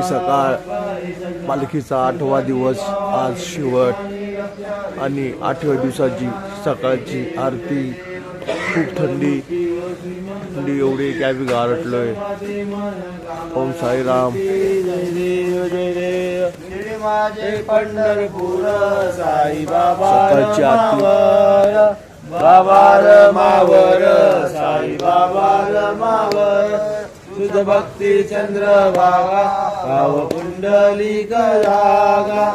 सकाळ पालखीचा 8वा दिवस आज शेवट आणि 8व्या दिवसाची सकाळची आरती। खूप थंडी एवढी की आम्ही गारटलोय। ओम साईराम। पंढरपूर साई बाबा सकाळची आरती। बाबा रमावर साई बाबा रमावर तुझ भक्ती चंद्र भागा गाव पुंडलिक जागा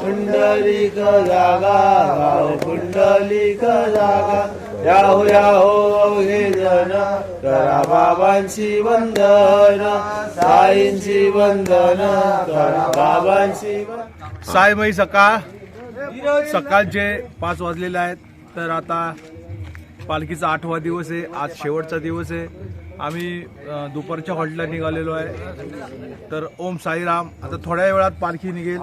पुंडलिक जागा गाव पुंडलिक जागा याहो याहो हे जन करा बाबांची वंदन साईंची वंदन करा बाबांची साईबाई सकाळचे 5 वाजलेले आहेत। तर आता पालखीचा 8वा दिवस आहे। आज शेवटचा दिवस आहे। आम्ही दुपारच्या हॉल्टला निघालेलो आहे। तर ओम साईराम। आता थोड्या वेळात पालखी निघेल।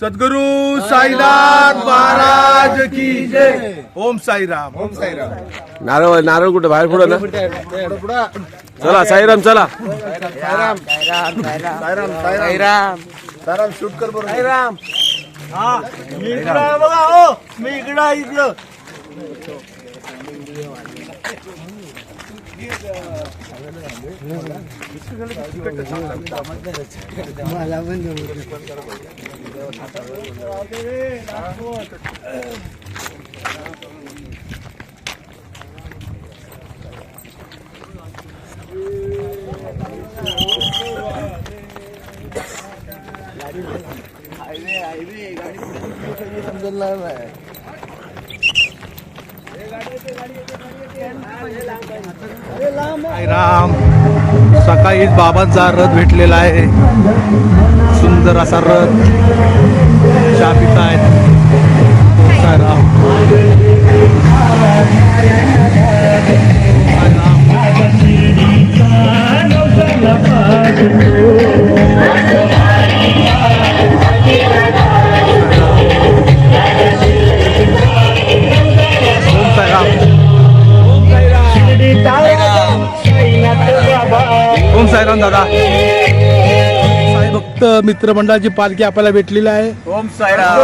सद्गुरु साईनाथ महाराज की जय। ओम साईराम। ओम साईराम। नारळ कुठे बाहेर पुढे ना। चला साईराम चला। साईराम साईराम साईराम साईराम साईराम शूट कर बरोबर साईराम। हा मी इकडं बघा हो मी इकडं मला साईराम। सकाळीच बाबांचा रथ भेटलेला आहे। सुंदर असा रथ। चहा पितायत। साईराम। ओम साईराम दादा। साई भक्त मित्रमंडळाची पालखी आपल्याला भेटलेली आहे। ओम साईराम।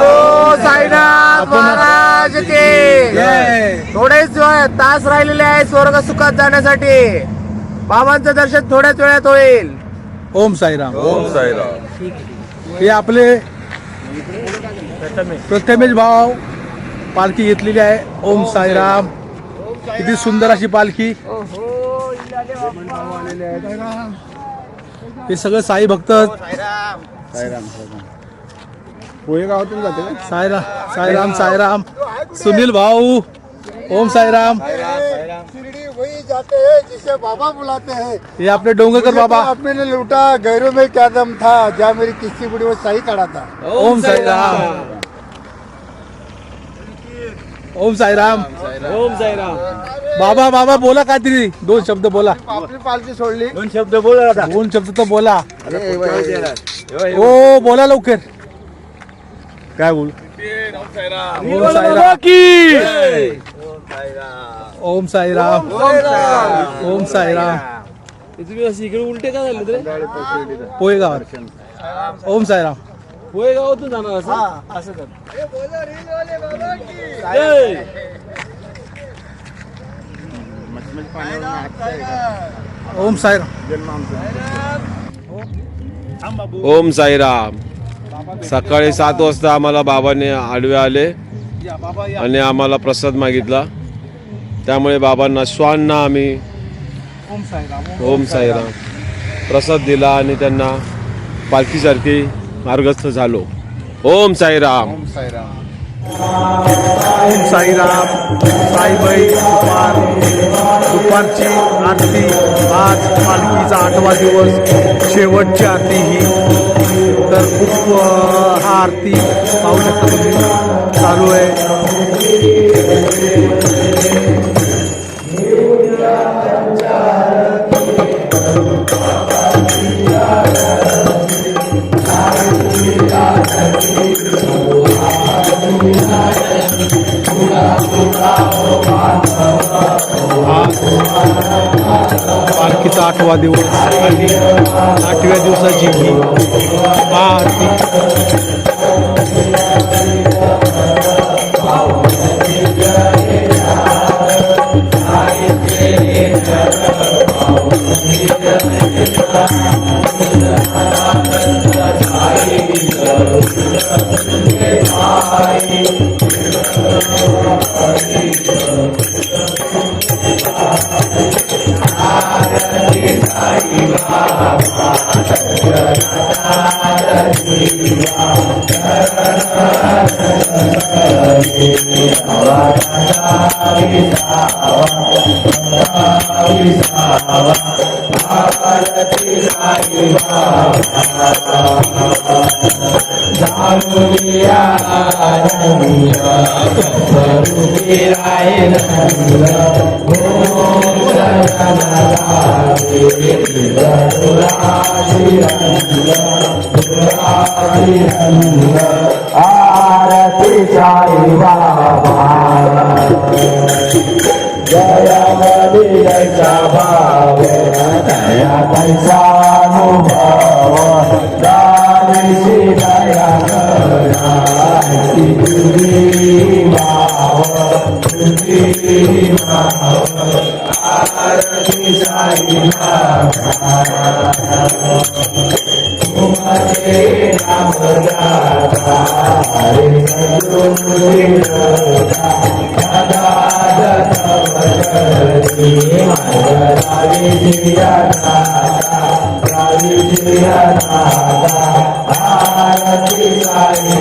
साईनाथ महाराज की थोडेच तास राहिलेले आहे स्वर्ग सुखात जाण्यासाठी। बाबांचं दर्शन थोड्याच वेळात होईल। ओम साईराम। ओम साईराम। हे आपले प्रथमेश भाव पालखी घेतलेली आहे। ओम साईराम। किती सुंदर अशी पालखी। हे सगळं साई भक्त गावातून जाते साईराम साईराम साईराम। सुनील भाऊ। ओम साईराम। शिरडी वही जाते हैं जिसे बाबा बुलाते हैं। हे आपले डोंगरकर बाबा। आपने ने लूटा गैरों में क्या दम था जहाँ मेरी किस्ती बुढ़ी वो सही खड़ा था। ओम साईराम। ओम साईराम। ओम साईराम। बाबा बाबा बोला काहीतरी 2 शब्द बोला। आपली पालखी सोडली 2 शब्द बोला आता 2 शब्द तर बोला। ओ बोला लवकर। काय बोल। ओम साईराम की। ओम साईराम। ओम साईराम। तुम्ही अशी इकडे उलटे का झाले रे पोहेगावात। ओम साईराम। पोहे गावातून जाणार असं असं कर ओम साईराम। ओम साईराम। सकाळी 7 वाजता आम्हाला बाबांनी आडवे आले आणि आम्हाला प्रसाद मागितला। त्यामुळे बाबांना श्वांना आम्ही ओम साईराम प्रसाद दिला आणि त्यांना पालखीसारखी मार्गस्थ झालो। ओम साईराम। ओम साईराम। साईबाई दुपारची आरती। आज पालखीचा 8वा दिवस शेवटची आरती ही। तर खूप हा आरती पाहू शकता तुम्ही चालू आहे। पालखीचा 8वा दिवस आणि 8व्या दिवसाची ही महाआरती आरती साई बाबा जय मनी जयचा भाव दया पैसा अनुभव दानिशी दया तुझी भाव तुझी भाव आरती साई तुम्हारे नाम गाता हरे सद्गुरु दादा आरती साई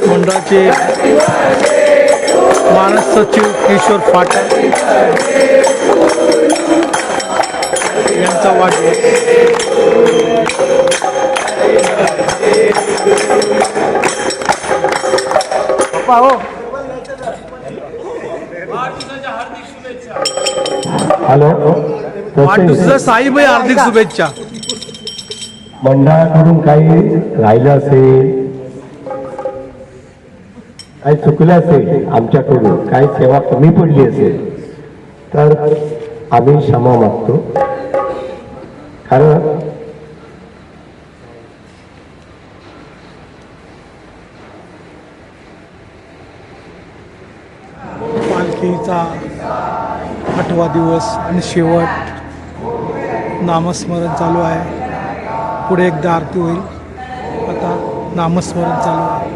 मंडळाचे मानस सचिव किशोर पाटील यांचा वाढदिवस हॅलो वाढदिवसाच्या साईबाई हार्दिक शुभेच्छा. मंडळाकडून काही राहिलं असेल काही चुकलं असेल आमच्याकडून काही सेवा कमी पडली असेल तर आम्ही क्षमा मागतो. कारण पालखीचा 8वा दिवस आणि शेवट नामस्मरण चालू आहे. पुढे एकदा आरती होईल. आता नामस्मरण चालू आहे.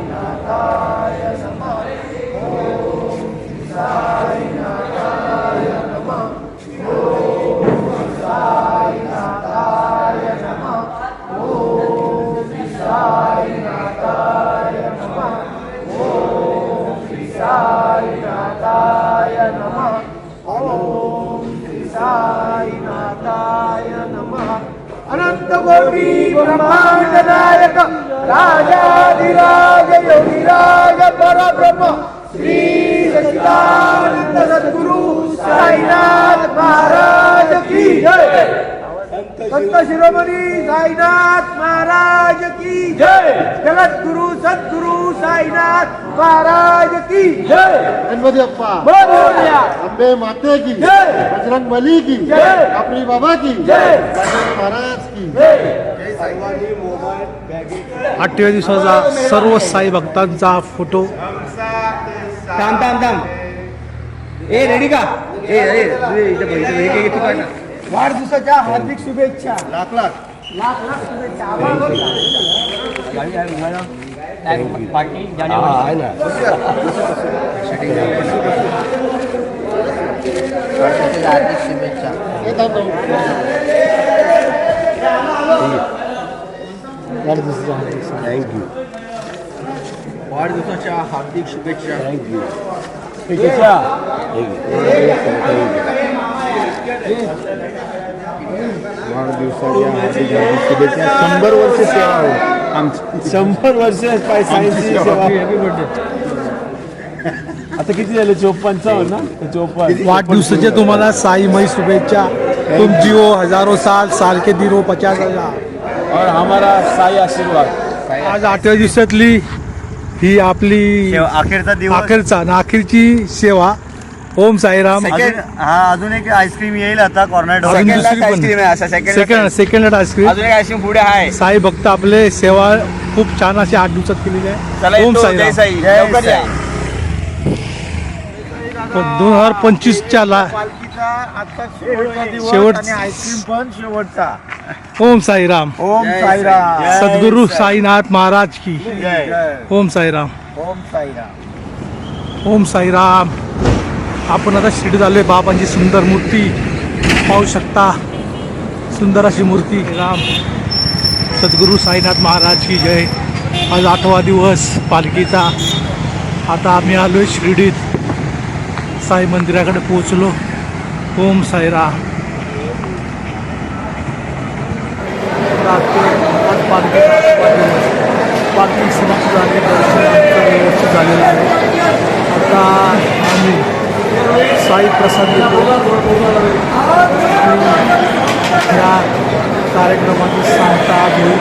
अनंत कोटी ब्रह्मांड नायक राजाधिराज योगिराज परब्रह्म श्री सच्चिदानंद सद्गुरु साईनाथ महाराज की जय. संत संत शिरोमणी साईनाथ महाराज की जय. जगद्गुरु सद्गुरु साईनाथ महाराज की जय. गणपती अप्पा, मोरया. अंबे माते की जय. बजरंग बली की जय. आपली बाबा की जय. गणपती महाराज की आठव्या दिवसाचा सर्व साई भक्तांचा फोटो. थांब थांब थांब. ए रेडी का? वाढदिवसाच्या हार्दिक शुभेच्छा. लाख लाख लाख लाख शुभेच्छा. आभार. हे थांब थांब. थँक्यू. वाढदिवसाच्या हार्दिक शुभेच्छा. वाढदिवसाच्या हार्दिक हार्दिक शुभेच्छा. 100 वर्ष सेवा हो आमची. 100 वर्ष सायन्सची सेवा. आता किती झाले? 54 ना? 54. वाढदिवसाच्या तुम्हाला साईमय शुभेच्छा. तुम जिओ हजारो साल, साल के दिनो 50,000. और हमारा साई आशीर्वाद. आज 8व्या दिवसातली ही आपली अखेरचा दिवस. अखेरची सेवा. ओम साईराम. अजून एक आईस्क्रीम येईल आता कॉर्नर अजून दुसरी पण सेकंड आईस्क्रीम. आईस्क्रीम पुढे आहे. साई भक्त आपले सेवा खूप छान अशी 8 दिवसात केलेली आहे. ओम साईराम. 2025च्या शेवटचा आईस्क्रीम पण शेवटचा. ओम साईराम. ओम साईराम. सद्गुरु साईनाथ महाराज की ओम साईराम. ओम साईराम. ओम साईराम. आपण आता शिर्डीत आलोय. बाबांची सुंदर मूर्ती पाहू शकता. सुंदर अशी मूर्ती. राम सद्गुरु साईनाथ महाराज की जय. आज 8वा दिवस पालखीचा. आता आम्ही आलोय शिर्डीत. साई मंदिराकडे पोहोचलो. ओम साईराम. पालखी समाप्त झाली. दर्शन व्यवस्थित झालेलं आहे. आता आम्ही साई प्रसाद घेतो. या कार्यक्रमाची सांगता घेऊ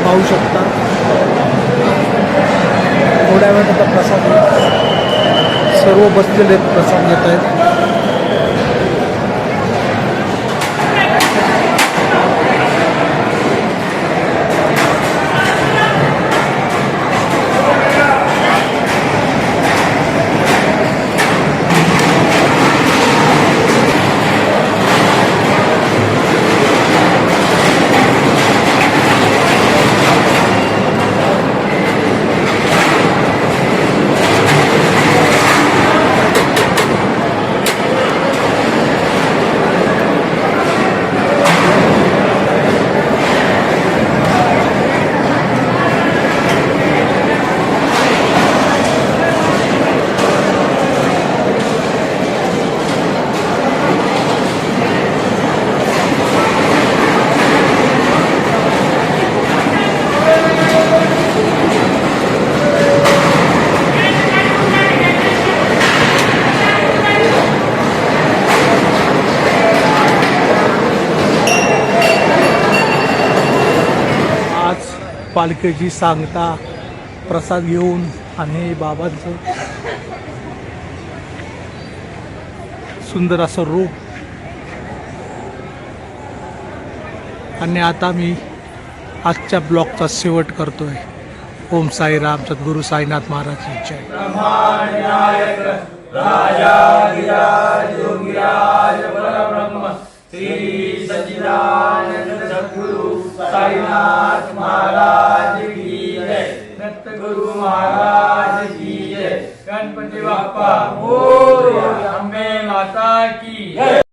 पाहू शकता. थोड्या वेळात आता प्रसाद सर्व बसलेले प्रसाद घेत आहेत. पालखीची सांगता प्रसाद घेऊन आणि बाबांचं सुंदर असं रूप. आणि आता मी आजच्या ब्लॉगचा शेवट करतोय. ओम साईराम. सद्गुरू साईनाथ महाराज जय. श्री सच्चिदानंद सद्गुरु साईनाथ महाराज की जय. दत्तगुरु महाराज की जय. गणपती बाप्पा मोरया. अंबे माता की जय.